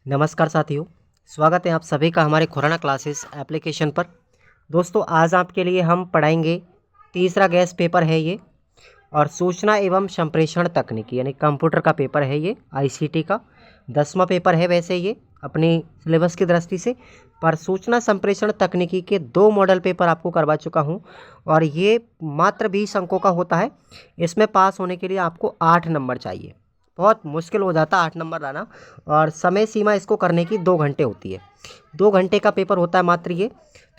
नमस्कार साथियों, स्वागत है आप सभी का हमारे खुराना क्लासेस एप्लीकेशन पर। दोस्तों आज आपके लिए हम पढ़ाएंगे तीसरा गैस पेपर है ये, और सूचना एवं संप्रेषण तकनीकी यानी कंप्यूटर का पेपर है ये, आईसीटी का 10वां पेपर है। वैसे ये अपनी सिलेबस की दृष्टि से पर सूचना संप्रेषण तकनीकी के 2 मॉडल पेपर आपको करवा चुका हूँ, और ये मात्र 20 अंकों का होता है। इसमें पास होने के लिए आपको 8 नंबर चाहिए। बहुत मुश्किल हो जाता है 8 नंबर लाना, और समय सीमा इसको करने की 2 घंटे होती है। 2 घंटे का पेपर होता है मात्र ये।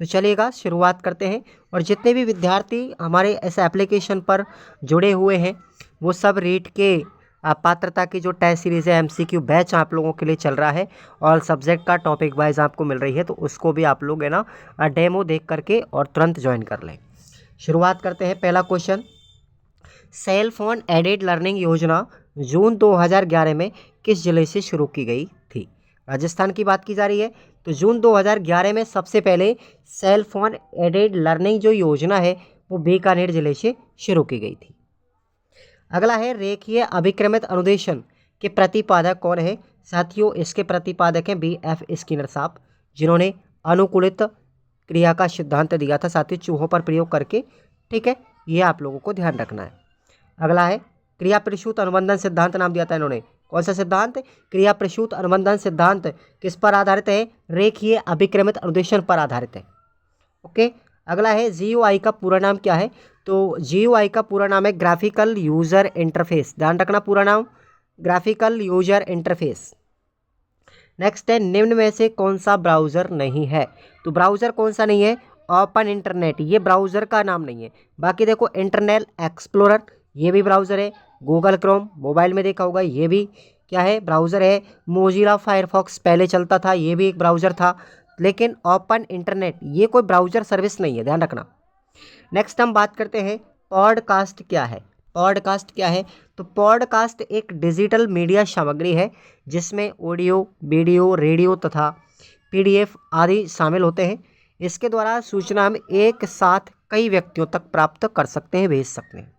तो चलिएगा शुरुआत करते हैं। और जितने भी विद्यार्थी हमारे इस एप्लीकेशन पर जुड़े हुए हैं वो सब रीट के पात्रता की जो टेस्ट सीरीज़ है एमसीक्यू बैच आप लोगों के लिए चल रहा है, और सब्जेक्ट का टॉपिक वाइज आपको मिल रही है, तो उसको भी आप लोग है ना डेमो देख करके और तुरंत ज्वाइन कर लें। शुरुआत करते हैं। पहला question, cell phone aided learning योजना जून 2011 में किस जिले से शुरू की गई थी? राजस्थान की बात की जा रही है। तो जून 2011 में सबसे पहले सेल फोन एडेड लर्निंग जो योजना है वो बीकानेर जिले से शुरू की गई थी। अगला है, रेखीय अभिक्रमित अनुदेशन के प्रतिपादक कौन है? साथियों इसके प्रतिपादक हैं BF स्किनर साहब, जिन्होंने अनुकूलित क्रिया का सिद्धांत दिया था साथियों चूहों पर प्रयोग करके। ठीक है, ये आप लोगों को ध्यान रखना है। अगला है, क्रिया प्रसूत अनुबंधन सिद्धांत नाम दिया था इन्होंने। कौन सा सिद्धांत? क्रिया प्रसूत अनुबंधन सिद्धांत किस पर आधारित है? रेखीय अभिक्रमित अनुदेशन पर आधारित है। ओके। अगला है, GUI का पूरा नाम क्या है? तो GUI का पूरा नाम है ग्राफिकल यूजर इंटरफेस। ध्यान रखना पूरा नाम ग्राफिकल यूजर इंटरफेस। नेक्स्ट है, निम्न में से कौन सा ब्राउज़र नहीं है? तो ब्राउज़र कौन सा नहीं है? ओपन इंटरनेट, ये ब्राउज़र का नाम नहीं है। बाकी देखो, इंटरनेट एक्सप्लोरर ये भी ब्राउज़र है। गूगल क्रोम मोबाइल में देखा होगा, ये भी क्या है? ब्राउज़र है। मोजिला फायरफॉक्स पहले चलता था, ये भी एक ब्राउज़र था। लेकिन ओपन इंटरनेट ये कोई ब्राउज़र सर्विस नहीं है, ध्यान रखना। नेक्स्ट हम बात करते हैं, पॉडकास्ट क्या है? पॉडकास्ट क्या है? तो पॉडकास्ट एक डिजिटल मीडिया सामग्री है जिसमें ऑडियो, वीडियो, रेडियो तथा PDF आदि शामिल होते हैं। इसके द्वारा सूचना हम एक साथ कई व्यक्तियों तक प्राप्त कर सकते हैं, भेज सकते हैं।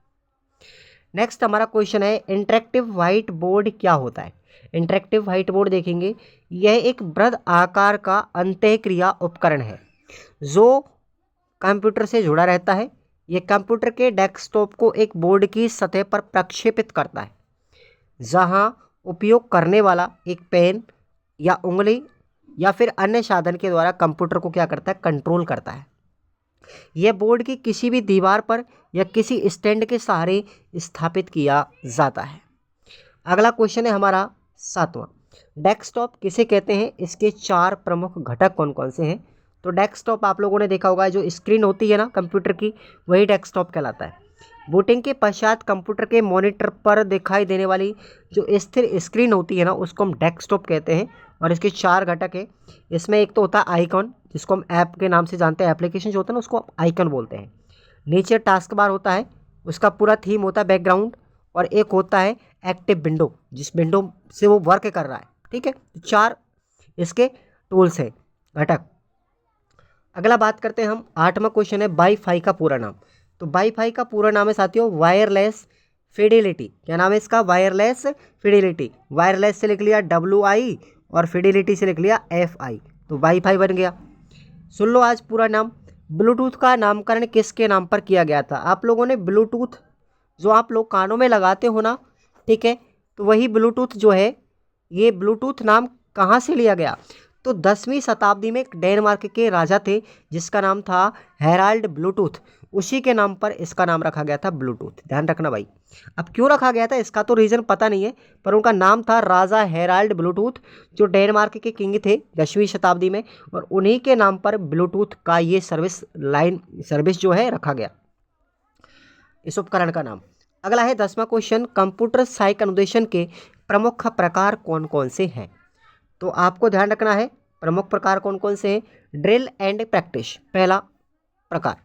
नेक्स्ट हमारा क्वेश्चन है, इंटरेक्टिव व्हाइट बोर्ड क्या होता है? इंटरेक्टिव व्हाइट बोर्ड देखेंगे, यह एक वृहद आकार का अंतःक्रिया उपकरण है जो कंप्यूटर से जुड़ा रहता है। यह कंप्यूटर के डेस्कटॉप को एक बोर्ड की सतह पर प्रक्षेपित करता है, जहां उपयोग करने वाला एक पेन या उंगली या फिर अन्य साधन के द्वारा कंप्यूटर को क्या करता है? कंट्रोल करता है। यह बोर्ड की किसी भी दीवार पर या किसी स्टैंड के सहारे स्थापित किया जाता है। अगला क्वेश्चन है हमारा 7वां, डेस्कटॉप किसे कहते हैं? इसके 4 प्रमुख घटक कौन कौन से हैं? तो डेस्कटॉप आप लोगों ने देखा होगा, जो स्क्रीन होती है ना कंप्यूटर की, वही डेस्कटॉप कहलाता है। बूटिंग के पश्चात कंप्यूटर के मॉनिटर पर दिखाई देने वाली जो स्थिर स्क्रीन होती है ना, उसको हम डेस्कटॉप कहते हैं। और इसके 4 घटक हैं। इसमें एक तो होता है आइकॉन, जिसको हम ऐप के नाम से जानते हैं, एप्लीकेशन जो होता है ना उसको आइकन बोलते हैं। नीचे टास्क बार होता है, उसका पूरा थीम होता है बैकग्राउंड। और एक होता है एक्टिव विंडो, जिस विंडो से वो वर्क कर रहा है। ठीक है, 4 इसके टूल्स हैं, घटक। अगला बात करते हैं हम, 8वां क्वेश्चन है, वाईफाई का पूरा नाम। तो वाईफाई का पूरा नाम है साथियों वायरलेस फिडेलिटी। क्या नाम है इसका? Wireless Fidelity. वायरलेस से लिख लिया WI और फिडेलिटी से लिख लिया FI, तो वाईफाई बन गया। सुन लो आज पूरा नाम। ब्लूटूथ का नामकरण किसके नाम पर किया गया था? आप लोगों ने ब्लूटूथ जो आप लोग कानों में लगाते हो ना, ठीक है, तो वही ब्लूटूथ जो है, ये ब्लूटूथ नाम कहाँ से लिया गया? तो 10वीं शताब्दी में एक डेनमार्क के राजा थे जिसका नाम था हेराल्ड ब्लूटूथ, उसी के नाम पर इसका नाम रखा गया था ब्लूटूथ। ध्यान रखना भाई। अब क्यों रखा गया था इसका तो रीज़न पता नहीं है, पर उनका नाम था राजा हेराल्ड ब्लूटूथ, जो डेनमार्क के किंग थे 10वीं शताब्दी में, और उन्हीं के नाम पर ब्लूटूथ का ये सर्विस जो है रखा गया, इस उपकरण का नाम। अगला है 10वां क्वेश्चन, कंप्यूटर सहायक अनुदेशन के प्रमुख प्रकार कौन कौन से हैं? तो आपको ध्यान रखना है प्रमुख प्रकार कौन कौन से हैं। ड्रिल एंड प्रैक्टिस पहला प्रकार,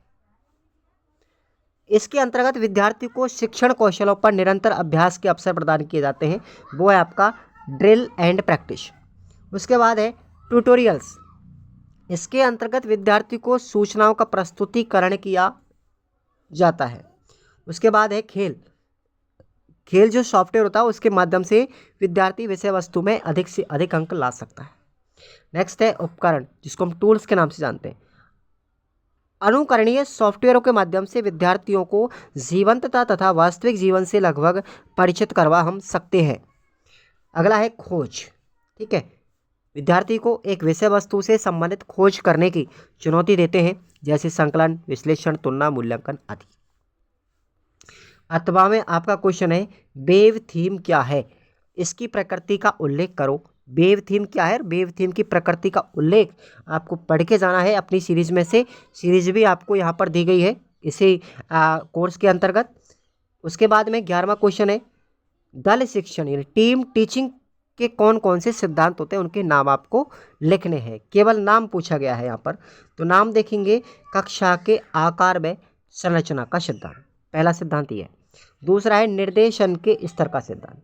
इसके अंतर्गत विद्यार्थी को शिक्षण कौशलों पर निरंतर अभ्यास के अवसर प्रदान किए जाते हैं, वो है आपका ड्रिल एंड प्रैक्टिस। उसके बाद है ट्यूटोरियल्स, इसके अंतर्गत विद्यार्थी को सूचनाओं का प्रस्तुतिकरण किया जाता है। उसके बाद है खेल, खेल जो सॉफ्टवेयर होता है उसके माध्यम से विद्यार्थी विषय वस्तु में अधिक से अधिक अंक ला सकता है। नेक्स्ट है उपकरण, जिसको हम टूल्स के नाम से जानते हैं। अनुकरणीय सॉफ्टवेयरों के माध्यम से विद्यार्थियों को जीवंतता तथा वास्तविक जीवन से लगभग परिचित करवा हम सकते हैं। अगला है खोज। ठीक है, विद्यार्थी को एक विषय वस्तु से संबंधित खोज करने की चुनौती देते हैं, जैसे संकलन, विश्लेषण, तुलना, मूल्यांकन आदि। अथवा में आपका क्वेश्चन है वेव थीम क्या है, इसकी प्रकृति का उल्लेख करो। वेव थीम क्या है? वेव थीम की प्रकृति का उल्लेख आपको पढ़ के जाना है अपनी सीरीज में से। सीरीज भी आपको यहाँ पर दी गई है इसी कोर्स के अंतर्गत। उसके बाद में 11वां क्वेश्चन है दल शिक्षण यानी टीम टीचिंग के कौन कौन से सिद्धांत होते हैं, उनके नाम आपको लिखने हैं। केवल नाम पूछा गया है यहाँ पर, तो नाम देखेंगे कक्षा के आकार व संरचना का सिद्धांत, पहला सिद्धांत ये है। दूसरा है निर्देशन के स्तर का सिद्धांत।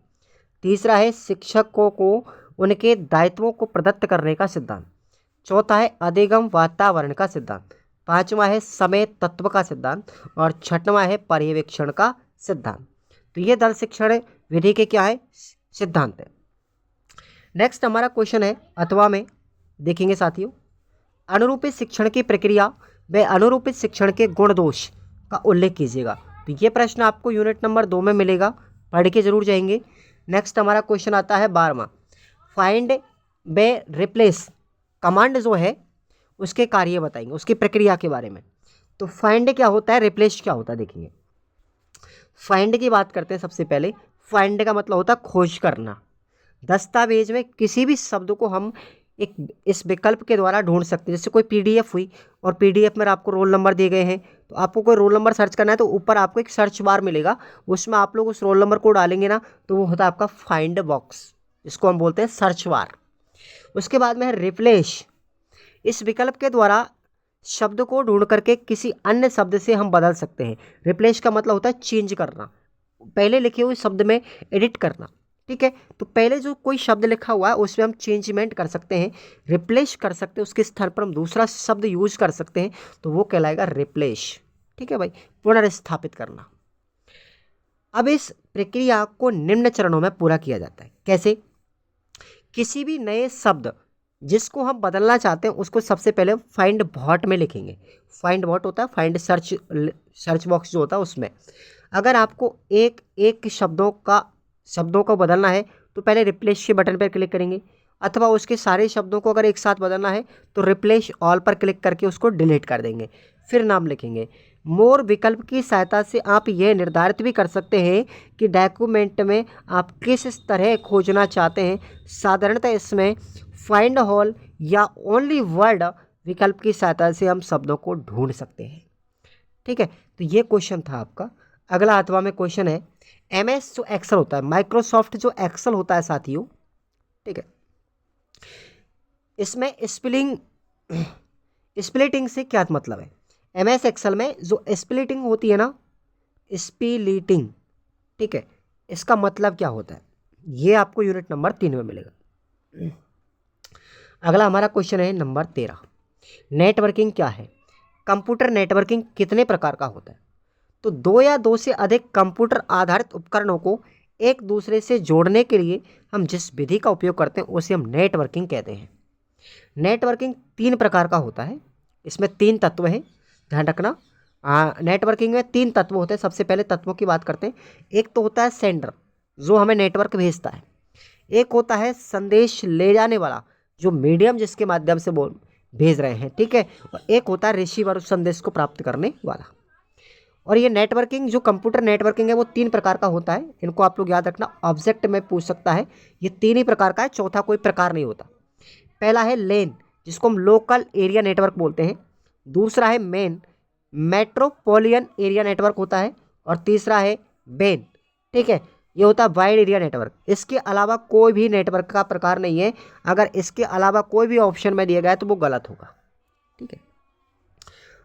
तीसरा है शिक्षकों को उनके दायित्वों को प्रदत्त करने का सिद्धांत। चौथा है अधिगम वातावरण का सिद्धांत। पांचवा है समय तत्व का सिद्धांत और छठवां है पर्यवेक्षण का सिद्धांत। तो ये दल शिक्षण विधि के क्या है? सिद्धांत है। नेक्स्ट हमारा क्वेश्चन है अथवा में देखेंगे साथियों, अनुरूपित शिक्षण की प्रक्रिया व अनुरूपित शिक्षण के गुण दोष का उल्लेख कीजिएगा। तो ये प्रश्न आपको यूनिट नंबर 2 में मिलेगा, पढ़ के जरूर जाएंगे। नेक्स्ट हमारा क्वेश्चन आता है 12वां, फाइंड व रिप्लेस कमांड जो है उसके कार्य बताएंगे, उसकी प्रक्रिया के बारे में। तो फाइंड क्या होता है, रिप्लेस क्या होता है, देखेंगे। फाइंड की बात करते हैं सबसे पहले। फाइंड का मतलब होता है खोज करना। दस्तावेज में किसी भी शब्द को हम एक इस विकल्प के द्वारा ढूंढ सकते हैं। जैसे कोई पीडीएफ हुई और पीडीएफ में आपको रोल नंबर दिए गए हैं, तो आपको कोई रोल नंबर सर्च करना है तो ऊपर आपको एक सर्च बार मिलेगा, उसमें आप लोग उस रोल नंबर को डालेंगे ना, तो वो होता है आपका फाइंड बॉक्स, इसको हम बोलते हैं सर्च बार। उसके बाद में है रिप्लेस। इस विकल्प के द्वारा शब्द को ढूंढ करके किसी अन्य शब्द से हम बदल सकते हैं। रिप्लेस का मतलब होता है चेंज करना, पहले लिखे हुए शब्द में एडिट करना। ठीक है, तो पहले जो कोई शब्द लिखा हुआ है उसमें हम चेंजमेंट कर सकते हैं, रिप्लेस कर सकते हैं, उसके स्थान पर हम दूसरा शब्द यूज कर सकते हैं, तो वो कहलाएगा रिप्लेस। ठीक है भाई, पुनर्स्थापित करना। अब इस प्रक्रिया को निम्न चरणों में पूरा किया जाता है। कैसे? किसी भी नए शब्द जिसको हम बदलना चाहते हैं उसको सबसे पहले फाइंड बॉट में लिखेंगे। फाइंड बॉट होता है फाइंड सर्च बॉक्स जो होता है उसमें। अगर आपको एक एक शब्दों को बदलना है तो पहले रिप्लेस के बटन पर क्लिक करेंगे, अथवा उसके सारे शब्दों को अगर एक साथ बदलना है तो रिप्लेस ऑल पर क्लिक करके उसको डिलीट कर देंगे, फिर नाम लिखेंगे। मोर विकल्प की सहायता से आप यह निर्धारित भी कर सकते हैं कि डॉक्यूमेंट में आप किस तरह खोजना चाहते हैं। साधारणतः इसमें फाइंड ऑल या ओनली वर्ड विकल्प की सहायता से हम शब्दों को ढूंढ सकते हैं। ठीक है, तो ये क्वेश्चन था आपका। अगला अथवा में क्वेश्चन है MS जो एक्सेल होता है, माइक्रोसॉफ्ट जो एक्सेल होता है साथियों, ठीक है, इसमें स्प्लिटिंग से क्या मतलब है? MS एक्सेल में जो स्प्लिटिंग होती है ना, स्प्लिटिंग, ठीक है, इसका मतलब क्या होता है, ये आपको यूनिट नंबर 3 में मिलेगा। अगला हमारा क्वेश्चन है नंबर 13, नेटवर्किंग क्या है? कंप्यूटर नेटवर्किंग कितने प्रकार का होता है? तो 2 या 2 से अधिक कंप्यूटर आधारित उपकरणों को एक दूसरे से जोड़ने के लिए हम जिस विधि का उपयोग करते हैं उसे हम नेटवर्किंग कहते हैं। नेटवर्किंग 3 प्रकार का होता है, इसमें 3 तत्व हैं, ध्यान रखना। नेटवर्किंग में 3 तत्व होते हैं। सबसे पहले तत्वों की बात करते हैं। एक तो होता है सेंडर, जो हमें नेटवर्क भेजता है। एक होता है संदेश ले जाने वाला, जो मीडियम जिसके माध्यम से वो भेज रहे हैं, ठीक है। और एक होता है रिसीवर, उस संदेश को प्राप्त करने वाला। और ये नेटवर्किंग जो कंप्यूटर नेटवर्किंग है वो 3 प्रकार का होता है। इनको आप लोग याद रखना, ऑब्जेक्ट में पूछ सकता है। ये 3 ही प्रकार का है, चौथा कोई प्रकार नहीं होता। पहला है लेन, जिसको हम लोकल एरिया नेटवर्क बोलते हैं। दूसरा है मेन, मेट्रोपॉलिटन एरिया नेटवर्क होता है। और तीसरा है बेन, ठीक है, ये होता है वाइड एरिया नेटवर्क। इसके अलावा कोई भी नेटवर्क का प्रकार नहीं है। अगर इसके अलावा कोई भी ऑप्शन में दिया गया है तो वो गलत होगा, ठीक है।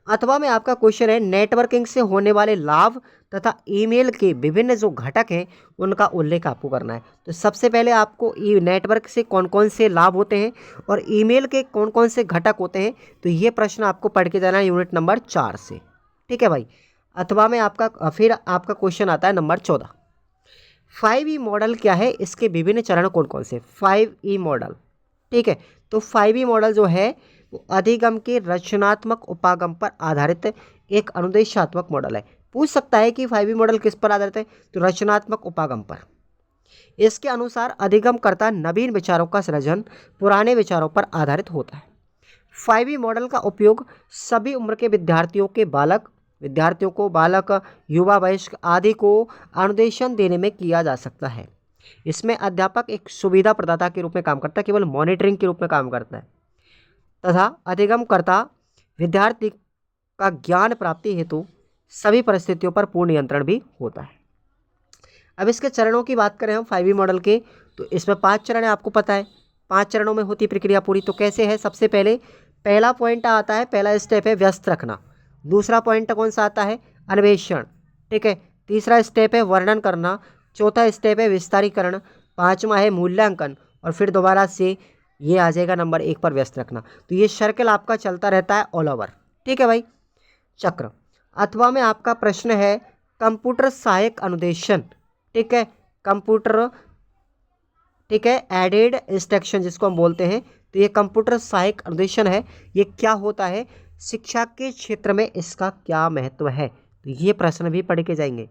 अथवा में आपका क्वेश्चन है नेटवर्किंग से होने वाले लाभ तथा ईमेल के विभिन्न जो घटक हैं उनका उल्लेख आपको करना है। तो सबसे पहले आपको नेटवर्क से कौन कौन से लाभ होते हैं और ईमेल के कौन कौन से घटक होते हैं, तो ये प्रश्न आपको पढ़ के जाना है यूनिट नंबर 4 से, ठीक है भाई। अथवा में आपका फिर आपका क्वेश्चन आता है नंबर 14, 5E मॉडल क्या है, इसके विभिन्न चरण कौन कौन से? 5E मॉडल, ठीक है। तो 5E मॉडल जो है वो अधिगम के रचनात्मक उपागम पर आधारित एक अनुदेशात्मक मॉडल है। पूछ सकता है कि 5E मॉडल किस पर आधारित है, तो रचनात्मक उपागम पर। इसके अनुसार अधिगमकर्ता नवीन विचारों का सृजन पुराने विचारों पर आधारित होता है। 5E मॉडल का उपयोग सभी उम्र के विद्यार्थियों को बालक, युवा, वयस्क आदि को अनुदेशन देने में किया जा सकता है। इसमें अध्यापक एक सुविधा प्रदाता के रूप में काम करता है, केवल मॉनिटरिंग के रूप में काम करता है, तथा अधिगमकर्ता विद्यार्थी का ज्ञान प्राप्ति हेतु सभी परिस्थितियों पर पूर्ण नियंत्रण भी होता है। अब इसके चरणों की बात करें हम 5E मॉडल के, तो इसमें 5 चरण है, आपको पता है 5 चरणों में होती प्रक्रिया पूरी। तो कैसे है, सबसे पहले पहला पॉइंट आता है, पहला स्टेप है व्यस्त रखना। दूसरा पॉइंट कौन सा आता है, अन्वेषण, ठीक है। तीसरा स्टेप है वर्णन करना। चौथा स्टेप है विस्तारीकरण। पांचवा है मूल्यांकन। और फिर दोबारा से ये आ जाएगा नंबर 1 पर व्यस्त रखना। तो ये सर्कल आपका चलता रहता है ऑल ओवर, ठीक है भाई, चक्र। अथवा में आपका प्रश्न है कंप्यूटर सहायक अनुदेशन, ठीक है, कंप्यूटर, ठीक है, एडेड इंस्ट्रक्शन जिसको हम बोलते हैं। तो ये कंप्यूटर सहायक अनुदेशन है, ये क्या होता है, शिक्षा के क्षेत्र में इसका क्या महत्व है, तो ये प्रश्न भी पढ़ के जाएंगे।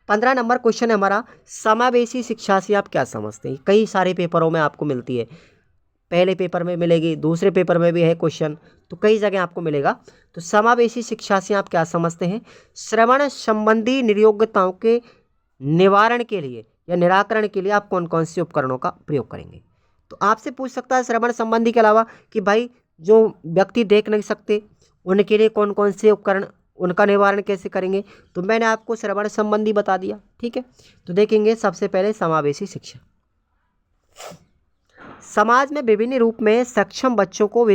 15 नंबर क्वेश्चन है हमारा, समावेशी शिक्षा से आप क्या समझते हैं? कई सारे पेपरों में आपको मिलती है, पहले पेपर में मिलेगी, दूसरे पेपर में भी है क्वेश्चन, तो कई जगह आपको मिलेगा। तो समावेशी शिक्षा से आप क्या समझते हैं? श्रवण संबंधी नियोग्यताओं के निवारण के लिए या निराकरण के लिए आप कौन कौन से उपकरणों का प्रयोग करेंगे? तो आपसे पूछ सकता है श्रवण संबंधी के अलावा कि भाई जो व्यक्ति देख नहीं सकते उनके लिए कौन कौन से उपकरण, उनका निवारण कैसे करेंगे? तो मैंने आपको श्रवण संबंधी बता दिया, ठीक है। तो देखेंगे सबसे पहले समावेशी शिक्षा। समाज में विभिन्न रूप में सक्षम बच्चों को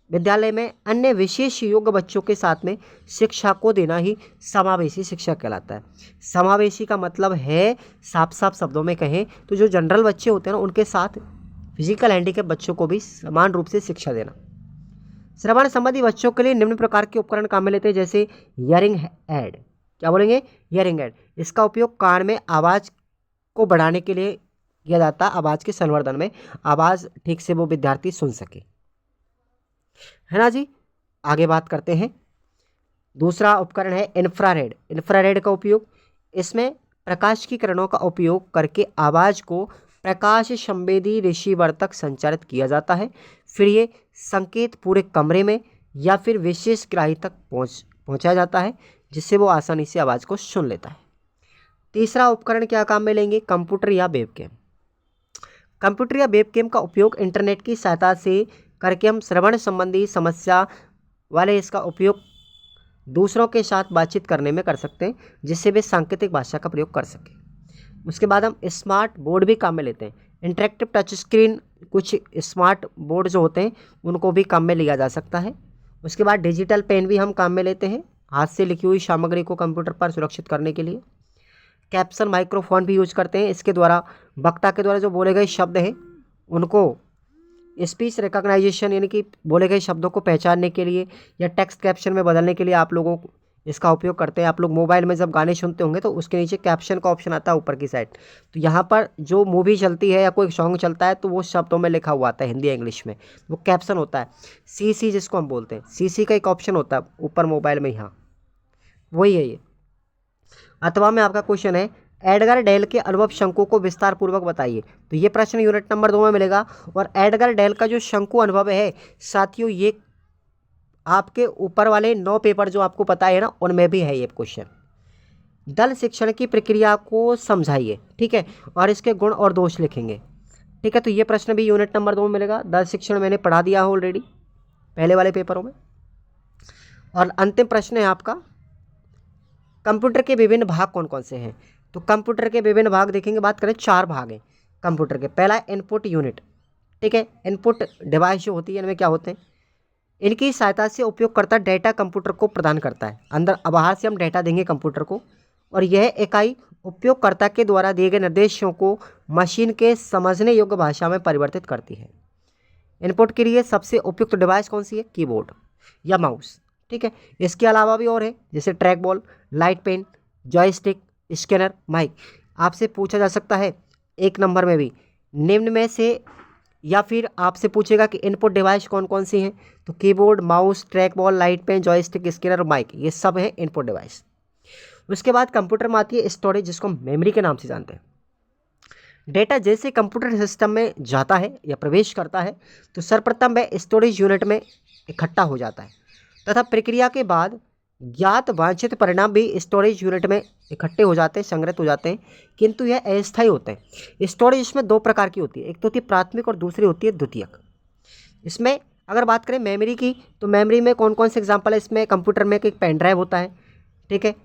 विद्यालय में अन्य विशेष योग्य बच्चों के साथ में शिक्षा को देना ही समावेशी शिक्षा कहलाता है। समावेशी का मतलब है, साफ साफ शब्दों में कहें तो जो जनरल बच्चे होते हैं ना, उनके साथ फिजिकल हैंडीकैप बच्चों को भी समान रूप से शिक्षा देना। श्रवण संबंधी बच्चों के लिए निम्न प्रकार के उपकरण काम में लेते हैं, जैसे हियरिंग एड। क्या बोलेंगे? Hearing aid. इसका उपयोग कान में आवाज़ को बढ़ाने के लिए किया जाता है, आवाज़ के संवर्धन में, आवाज़ ठीक से वो विद्यार्थी सुन सके, है ना जी। आगे बात करते हैं। दूसरा उपकरण है इंफ्रारेड। इंफ्रारेड का उपयोग, इसमें प्रकाश की किरणों का उपयोग करके आवाज़ को प्रकाश संवेदी रिसीवर तक संचारित किया जाता है। फिर ये संकेत पूरे कमरे में या फिर विशेष ग्राही तक पहुंचाया जाता है, जिससे वो आसानी से आवाज़ को सुन लेता है। तीसरा उपकरण क्या काम में लेंगे? कंप्यूटर या वेबकैम। कंप्यूटर या वेबकैम का उपयोग इंटरनेट की सहायता से करके हम श्रवण संबंधी समस्या वाले इसका उपयोग दूसरों के साथ बातचीत करने में कर सकते हैं, जिससे वे सांकेतिक भाषा का प्रयोग कर सकें। उसके बाद हम स्मार्ट बोर्ड भी काम में लेते हैं। इंटरेक्टिव टच स्क्रीन, कुछ स्मार्ट बोर्ड जो होते हैं उनको भी काम में लिया जा सकता है। उसके बाद डिजिटल पेन भी हम काम में लेते हैं, हाथ से लिखी हुई सामग्री को कंप्यूटर पर सुरक्षित करने के लिए। कैप्शन माइक्रोफोन भी यूज करते हैं, इसके द्वारा वक्ता के द्वारा जो बोले गए शब्द हैं उनको स्पीच रिकॉग्नाइजेशन यानी कि बोले गए शब्दों को पहचानने के लिए या टेक्स्ट कैप्शन में बदलने के लिए आप लोगों को इसका उपयोग करते हैं। आप लोग मोबाइल में जब गाने सुनते होंगे तो उसके नीचे कैप्शन का ऑप्शन आता है ऊपर की साइड, तो यहाँ पर जो मूवी चलती है या कोई सॉन्ग चलता है तो वो शब्दों में लिखा हुआ आता है हिंदी इंग्लिश में, वो कैप्शन होता है। सीसी जिसको हम बोलते हैं, सीसी का एक ऑप्शन होता है ऊपर मोबाइल में, यहाँ वही है ये। अथवा में आपका क्वेश्चन है एडगर डेल के अनुभव शंकु को विस्तार पूर्वक बताइए। तो ये प्रश्न यूनिट नंबर 2 में मिलेगा। और एडगर डेल का जो शंकु अनुभव है साथियों, ये आपके ऊपर वाले 9 पेपर जो आपको पता है ना, उनमें भी है ये क्वेश्चन। दल शिक्षण की प्रक्रिया को समझाइए, ठीक है, और इसके गुण और दोष लिखेंगे, ठीक है। तो ये प्रश्न भी यूनिट नंबर 2 में मिलेगा। दल शिक्षण मैंने पढ़ा दिया है ऑलरेडी पहले वाले पेपरों में। और अंतिम प्रश्न है आपका, कंप्यूटर के विभिन्न भाग कौन कौन से हैं? तो कंप्यूटर के विभिन्न भाग देखेंगे, बात करें 4 भाग हैं कंप्यूटर के। पहला इनपुट यूनिट, ठीक है, इनपुट डिवाइस जो होती है इनमें क्या होते हैं, इनकी सहायता से उपयोगकर्ता डेटा कंप्यूटर को प्रदान करता है। अंदर बाहर से हम डेटा देंगे कंप्यूटर को, और यह इकाई उपयोगकर्ता के द्वारा दिए गए निर्देशों को मशीन के समझने योग्य भाषा में परिवर्तित करती है। इनपुट के लिए सबसे उपयुक्त डिवाइस कौन सी है? कीबोर्ड या माउस, ठीक है। इसके अलावा भी और है, जैसे track ball, light pen, joystick, scanner, mic. आपसे पूछा जा सकता है 1 नंबर में भी निम्न में से, या फिर आपसे पूछेगा कि इनपुट डिवाइस कौन कौन सी हैं, तो keyboard, mouse, track ball, light pen, joystick, scanner और माइक, ये सब है इनपुट डिवाइस। उसके बाद कंप्यूटर में आती है स्टोरेज, जिसको हम मेमोरी के नाम से जानते हैं। डेटा जैसे कंप्यूटर सिस्टम में जाता है या प्रवेश करता है तो सर्वप्रथम वह स्टोरेज यूनिट में इकट्ठा हो जाता है तथा प्रक्रिया के बाद ज्ञात वांछित परिणाम भी स्टोरेज यूनिट में इकट्ठे हो जाते हैं, संग्रहित हो जाते हैं, किंतु यह अस्थायी होते हैं। स्टोरेज इसमें 2 प्रकार की होती है, एक तो होती है प्राथमिक और दूसरी होती है द्वितीयक। इसमें अगर बात करें मेमोरी की, तो मेमोरी में कौन कौन से एग्जाम्पल है, इसमें कंप्यूटर में एक पेन ड्राइव होता है, ठीक है,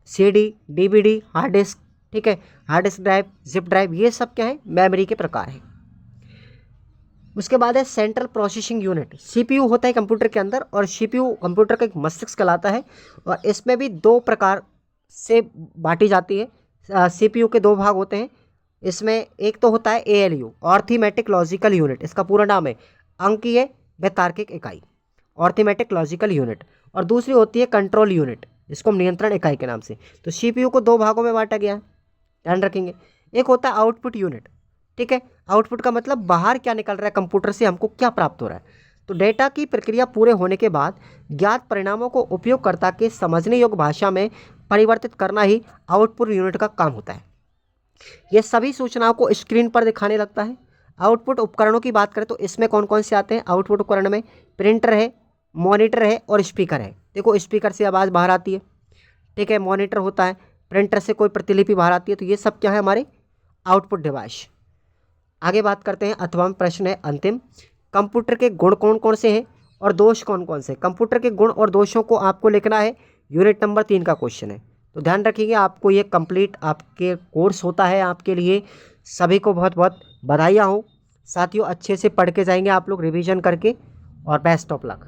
सीडी, डीवीडी, हार्ड डिस्क, ठीक है, hard disk drive, zip drive, ये सब क्या है, मेमोरी के प्रकार हैं। उसके बाद है सेंट्रल प्रोसेसिंग यूनिट, सीपीयू होता है कंप्यूटर के अंदर, और सीपीयू कंप्यूटर का एक मस्तिष्क कहलाता है, और इसमें भी 2 प्रकार से बांटी जाती है। सीपीयू के 2 भाग होते हैं इसमें, एक तो होता है एएलयू, अर्थमेटिक लॉजिकल यूनिट, इसका पूरा नाम है अंकीय व तार्किक इकाई, अर्थमेटिक लॉजिकल यूनिट, और दूसरी होती है कंट्रोल यूनिट, इसको हम नियंत्रण इकाई के नाम से। तो सीपीयू को 2 भागों में बांटा गया है, ध्यान रखेंगे। एक होता है आउटपुट यूनिट, ठीक है, आउटपुट का मतलब बाहर क्या निकल रहा है कंप्यूटर से, हमको क्या प्राप्त हो रहा है। तो डेटा की प्रक्रिया पूरे होने के बाद ज्ञात परिणामों को उपयोगकर्ता के समझने योग्य भाषा में परिवर्तित करना ही आउटपुट यूनिट का काम होता है। यह सभी सूचनाओं को स्क्रीन पर दिखाने लगता है। आउटपुट उपकरणों की बात करें तो इसमें कौन कौन से आते हैं आउटपुट उपकरण में, प्रिंटर है, मॉनिटर है और स्पीकर है। देखो स्पीकर से आवाज़ बाहर आती है, ठीक है, मॉनिटर होता है, प्रिंटर से कोई प्रतिलिपि बाहर आती है, तो ये सब क्या है हमारे आउटपुट डिवाइस। आगे बात करते हैं, अथवा प्रश्न है अंतिम, कंप्यूटर के गुण कौन कौन से हैं और दोष कौन कौन से। कंप्यूटर के गुण और दोषों को आपको लिखना है, यूनिट नंबर 3 का क्वेश्चन है, तो ध्यान रखिएगा। आपको ये कंप्लीट आपके कोर्स होता है आपके लिए। सभी को बहुत बहुत बधाइयाँ हो साथियों, अच्छे से पढ़ के जाएंगे आप लोग रिवीजन करके, और बेस्ट ऑफ लक।